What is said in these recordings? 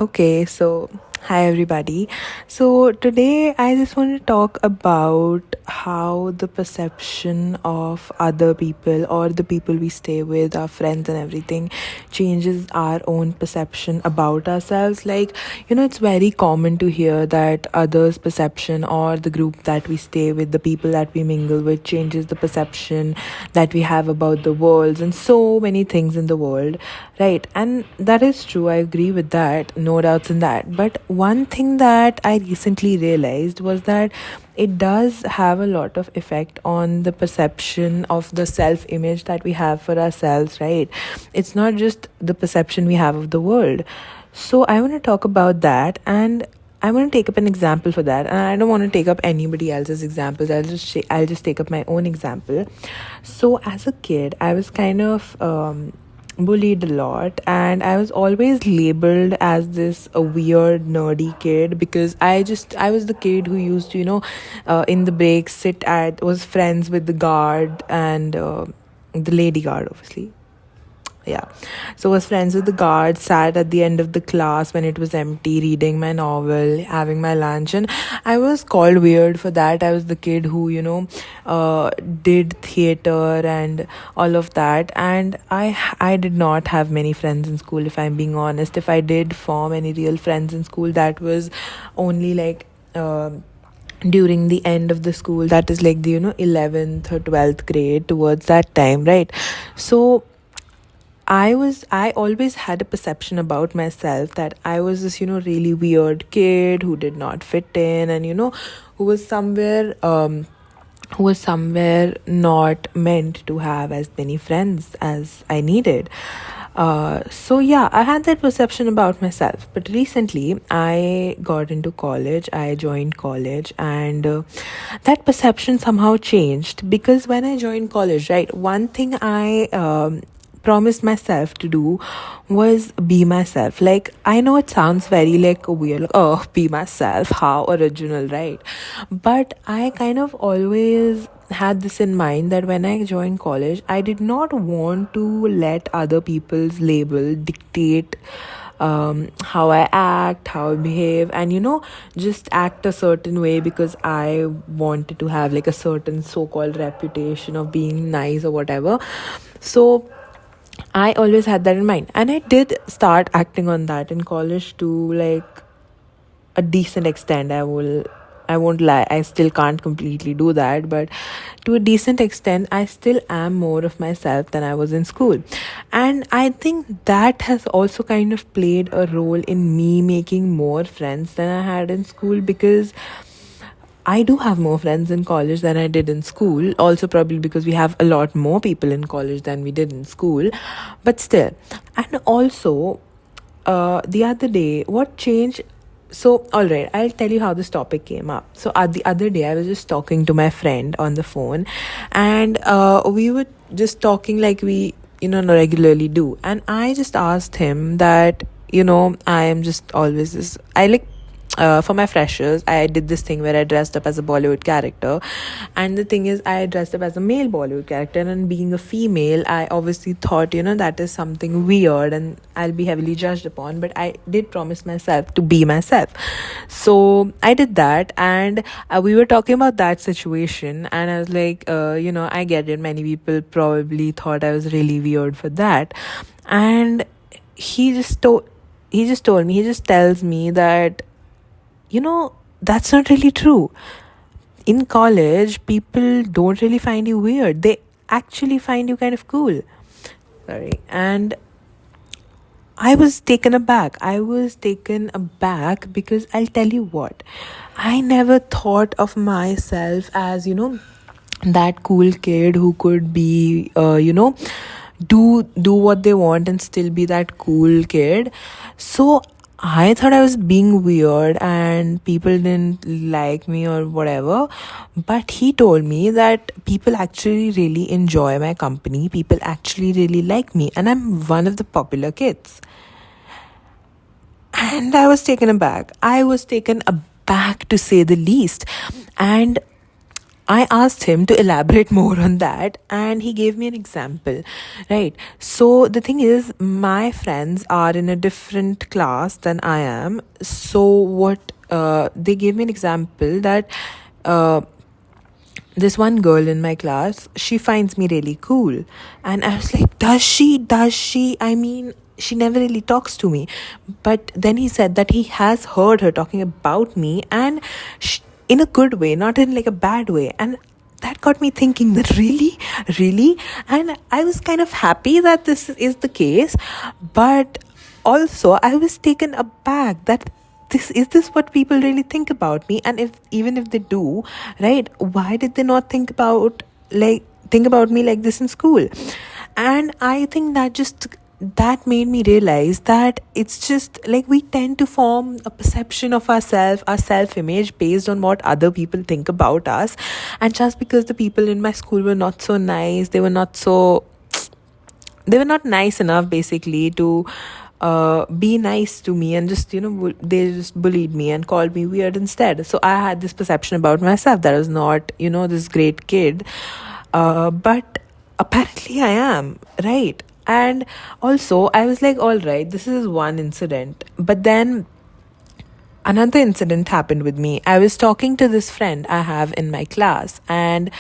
Okay, so hi everybody. So today I just want to talk about how the perception of other people or the people we stay with, our friends and everything, changes our own perception about ourselves. It's very common to hear that others' perception or the group that we stay with, the people that we mingle with, changes the perception that we have about the world and so many things in the world. Right, and that is true. I agree with that, no doubts in that. But one thing that I recently realized was that it does have a lot of effect on the perception of the self image that we have for ourselves, right? It's not just the perception we have of the world. So I want to talk about that, and I want to take up an example for that, and I don't want to take up anybody else's examples. I'll just take up my own example. So as a kid, I was kind of bullied a lot, and I was always labeled as this a weird nerdy kid because I was the kid who used to in the breaks sit at was friends with the guard and the lady guard, obviously. Yeah, so was friends with the guards, sat at the end of the class when it was empty, reading my novel, having my lunch. And I was called weird for that. I was the kid who did theater and all of that. And I did not have many friends in school, if I'm being honest. If I did form any real friends in school, that was only during the end of the school, that is like the 11th or 12th grade, towards that time, right? So I always had a perception about myself that I was this, really weird kid who did not fit in, and, who was somewhere not meant to have as many friends as I needed. So yeah, I had that perception about myself. But recently, I got into college. I joined college, and that perception somehow changed because when I joined college, right, one thing I promised myself to do was be myself. Like, I know it sounds very like weird, like, oh, be myself, how original, right? But I kind of always had this in mind that when I joined college, I did not want to let other people's label dictate how I act, how I behave, and just act a certain way because I wanted to have like a certain so called reputation of being nice or whatever. So I always had that in mind, and I did start acting on that in college to like a decent extent. I won't lie, I still can't completely do that, but to a decent extent I still am more of myself than I was in school. And I think that has also kind of played a role in me making more friends than I had in school, because I do have more friends in college than I did in school. Also, probably because we have a lot more people in college than we did in school. But still. And also, the other day, what changed? So, all right, I'll tell you how this topic came up. So, the other day, I was just talking to my friend on the phone, and we were just talking like we, regularly do. And I just asked him that, I am just always this. I like for my freshers, I did this thing where I dressed up as a Bollywood character. And the thing is, I dressed up as a male Bollywood character. And being a female, I obviously thought, that is something weird and I'll be heavily judged upon. But I did promise myself to be myself. So I did that. And we were talking about that situation. And I was like, I get it. Many people probably thought I was really weird for that. And he just told. He just tells me that that's not really true. In college, people don't really find you weird. They actually find you kind of cool. Sorry. And I was taken aback. I was taken aback because I'll tell you what, I never thought of myself as, that cool kid who could be, do what they want and still be that cool kid. So I thought I was being weird and people didn't like me or whatever. But he told me that people actually really enjoy my company. People actually really like me. And I'm one of the popular kids. And I was taken aback. I was taken aback, to say the least. And I asked him to elaborate more on that, and he gave me an example, right? So the thing is, my friends are in a different class than I am. So what they gave me an example that uh, this one girl in my class, she finds me really cool. And I was like, does she, I mean, she never really talks to me. But then he said that he has heard her talking about me, and in a good way, not in like a bad way. And that got me thinking that really. And I was kind of happy that this is the case, but also I was taken aback that this what people really think about me. And if even if they do, right, why did they not think about me like this in school? And I think that made me realize that it's just like we tend to form a perception of ourselves, our self image, based on what other people think about us. And just because the people in my school were not so nice, they were not nice enough basically to be nice to me, and just they just bullied me and called me weird instead. So I had this perception about myself that I was not this great kid, but apparently I am, right? And also I was like, all right, this is one incident, but then another incident happened with me. I was talking to this friend I have in my class, and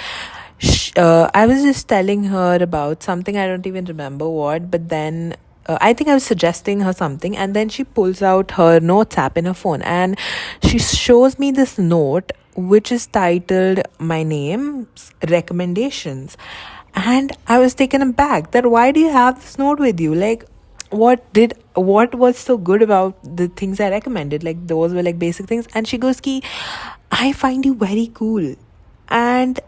I was just telling her about something. I don't even remember what, but then I think I was suggesting her something, and then she pulls out her notes app in her phone, and she shows me this note which is titled "My Name's Recommendations." And I was taken aback that why do you have this note with you? Like, what was so good about the things I recommended? Like, those were like basic things. And she goes, ki, I find you very cool. And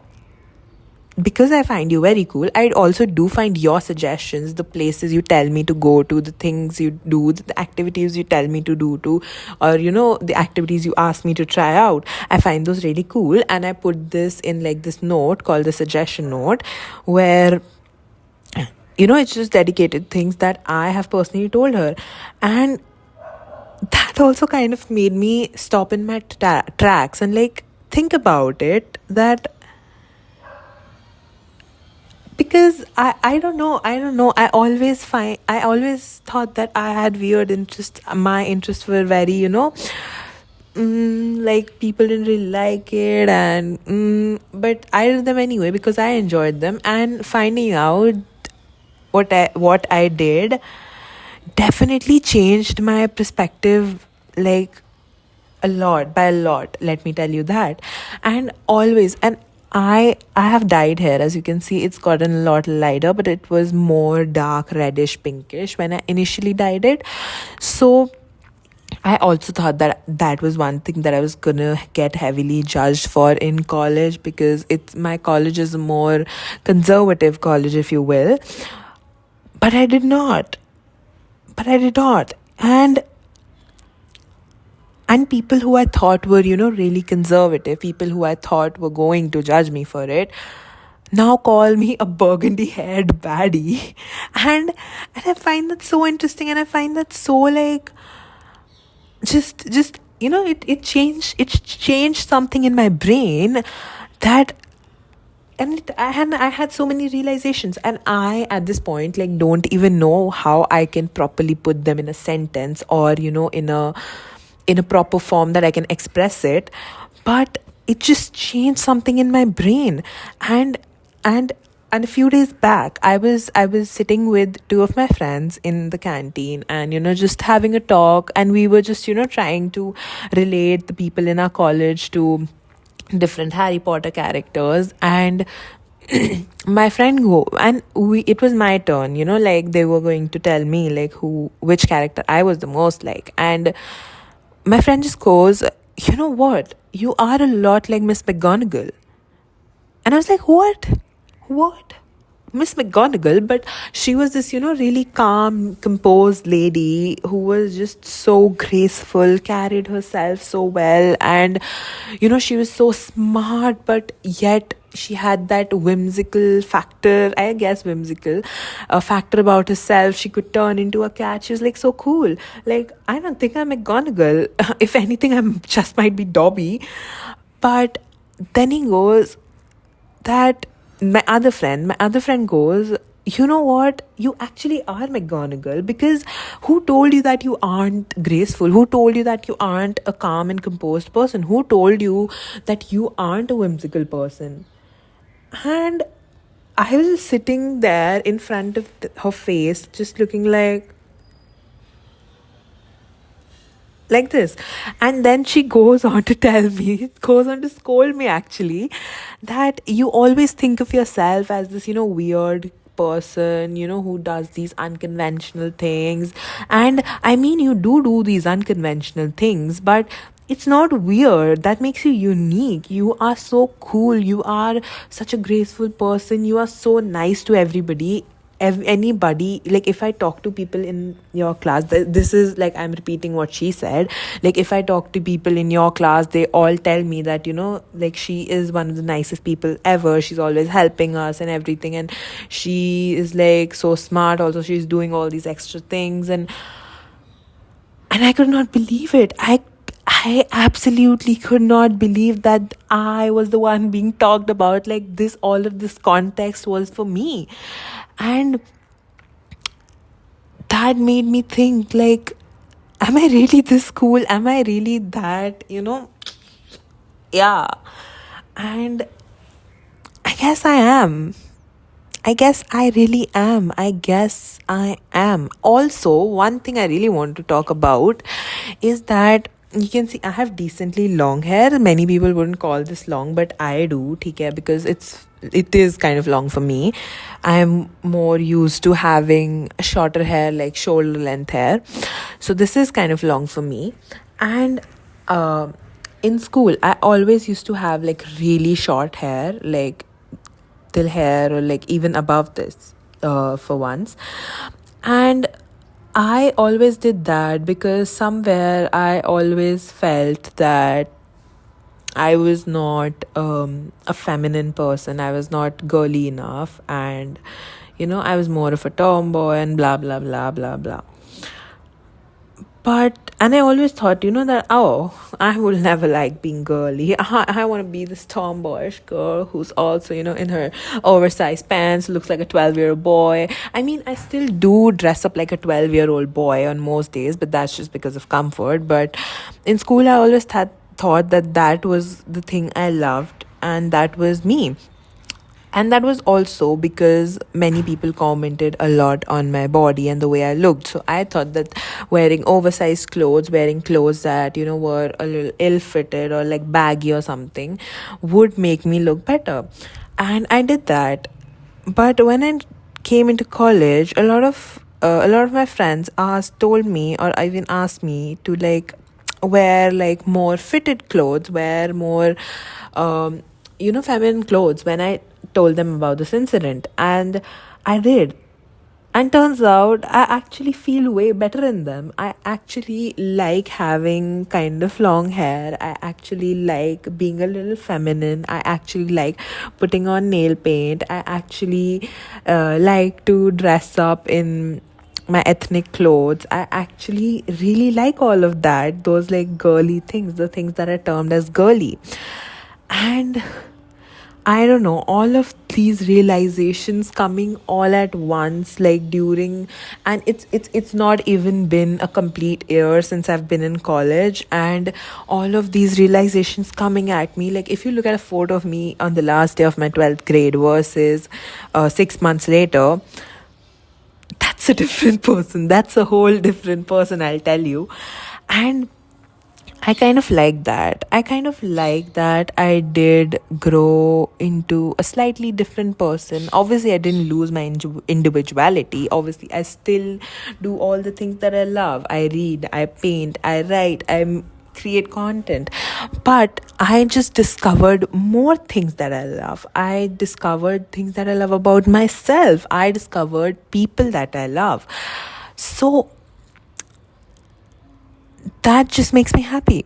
because I find you very cool, I also do find your suggestions, the places you tell me to go to, the things you do, the activities you tell me to do to, or the activities you ask me to try out. I find those really cool, and I put this in like this note called the suggestion note, where it's just dedicated things that I have personally told her. And that also kind of made me stop in my tracks and like think about it, that because I don't know, I always thought that I had weird interests. My interests were very like people didn't really like it, and but I did them anyway because I enjoyed them. And finding out what I did definitely changed my perspective, like by a lot, let me tell you that. And always, and I have dyed hair. As you can see, it's gotten a lot lighter, but it was more dark reddish pinkish when I initially dyed it. So I also thought that was one thing that I was gonna get heavily judged for in college, because my college is a more conservative college, if you will. But I did not. And people who I thought were, really conservative, people who I thought were going to judge me for it, now call me a burgundy haired baddie. And I find that so interesting, and I find that so like just it changed something in my brain, that I had so many realizations, and I at this point like don't even know how I can properly put them in a sentence, or in a proper form that I can express it. But it just changed something in my brain. And and and a few days back, I was sitting with two of my friends in the canteen, and just having a talk, and we were just trying to relate the people in our college to different Harry Potter characters. And my friend go and we it was my turn, like they were going to tell me like which character I was the most like. And my friend just goes, you know what, you are a lot like Miss McGonagall. And I was like, what, Miss McGonagall? But she was this, really calm, composed lady who was just so graceful, carried herself so well. And, she was so smart, but yet she had that whimsical factor about herself. She could turn into a cat. She was like so cool. Like, I don't think I'm McGonagall. If anything, I'm just might be Dobby. But then he goes, that my other friend goes, you know what, you actually are McGonagall, because who told you that you aren't graceful? Who told you that you aren't a calm and composed person? Who told you that you aren't a whimsical person? And I was just sitting there in front of her face, just looking like this. And then she goes on to tell me, goes on to scold me actually, that you always think of yourself as this, weird person, who does these unconventional things. And I mean, you do these unconventional things, but it's not weird. That makes you unique. You are so cool. You are such a graceful person. You are so nice to everybody. Anybody, like if I talk to people in your class, this is like I'm repeating what she said. Like if I talk to people in your class, they all tell me that, like she is one of the nicest people ever. She's always helping us and everything, and she is like so smart. Also, she's doing all these extra things, and I could not believe it. I absolutely could not believe that I was the one being talked about like this. All of this context was for me. And that made me think, like, am I really this cool? Am I really that, Yeah. And I guess I am. I guess I really am. I guess I am. Also, one thing I really want to talk about is that you can see I have decently long hair. Many people wouldn't call this long, but I do, okay, because it is kind of long for me. I'm more used to having shorter hair, like shoulder length hair. So this is kind of long for me. And in school, I always used to have like really short hair, like till hair, or like even above this, for once. And I always did that because somewhere I always felt that I was not a feminine person. I was not girly enough, and I was more of a tomboy and blah blah blah blah blah. And I always thought, that, I will never like being girly. I want to be this tomboyish girl who's also, in her oversized pants, looks like a 12-year-old boy. I mean, I still do dress up like a 12-year-old boy on most days, but that's just because of comfort. But in school, I always thought that was the thing I loved, and that was me. And that was also because many people commented a lot on my body and the way I looked. So I thought that wearing oversized clothes, wearing clothes that, were a little ill fitted or like baggy or something, would make me look better. And I did that. But when I came into college, a lot of my friends told me, or even asked me to like wear like more fitted clothes, wear more feminine clothes, when I told them about this incident. And I did. And turns out I actually feel way better in them. I actually like having kind of long hair. I actually like being a little feminine. I actually like putting on nail paint. I actually like to dress up in my ethnic clothes. I actually really like all of that. Those like girly things, the things that are termed as girly. And I don't know, all of these realizations coming all at once, like during, and it's not even been a complete year since I've been in college, and all of these realizations coming at me. Like if you look at a photo of me on the last day of my 12th grade versus 6 months later, that's a different person. That's a whole different person, I'll tell you. And I kind of like that. I kind of like that I did grow into a slightly different person. Obviously, I didn't lose my individuality. Obviously, I still do all the things that I love. I read, I paint, I write, I create content. But I just discovered more things that I love. I discovered things that I love about myself. I discovered people that I love. So that just makes me happy.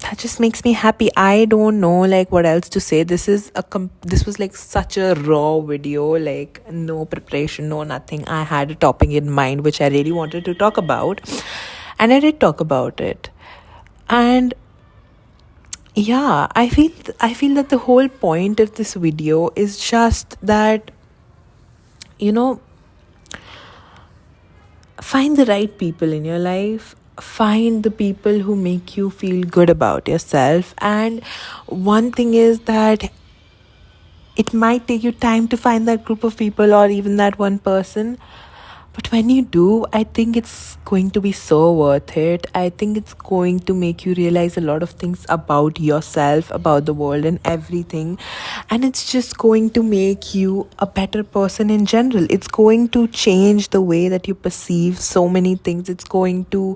That just makes me happy. I don't know like what else to say. This was like such a raw video, like no preparation, no nothing. I had a topic in mind which I really wanted to talk about, and I did talk about it. And Yeah, I feel that the whole point of this video is just that, you know, find the right people in your life, find the people who make you feel good about yourself. And one thing is that it might take you time to find that group of people or even that one person. But when you do, I think it's going to be so worth it. I think it's going to make you realize a lot of things about yourself, about the world, and everything. And it's just going to make you a better person in general. It's going to change the way that you perceive so many things. It's going to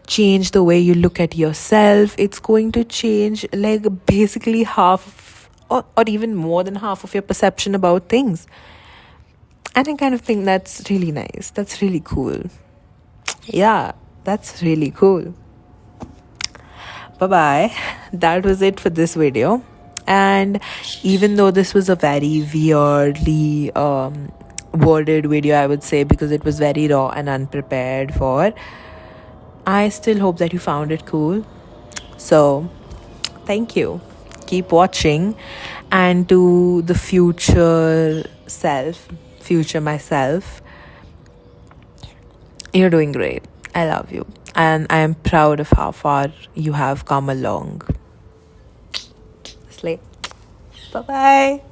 change the way you look at yourself. It's going to change, like, basically half or even more than half of your perception about things. And I kind of think that's really nice. That's really cool. Yeah, that's really cool. Bye bye. That was it for this video. And even though this was a very weirdly worded video, I would say, because it was very raw and unprepared for, I still hope that you found it cool. So, thank you. Keep watching. And to the future myself, you're doing great. I love you. And I am proud of how far you have come along. Slay. Bye bye.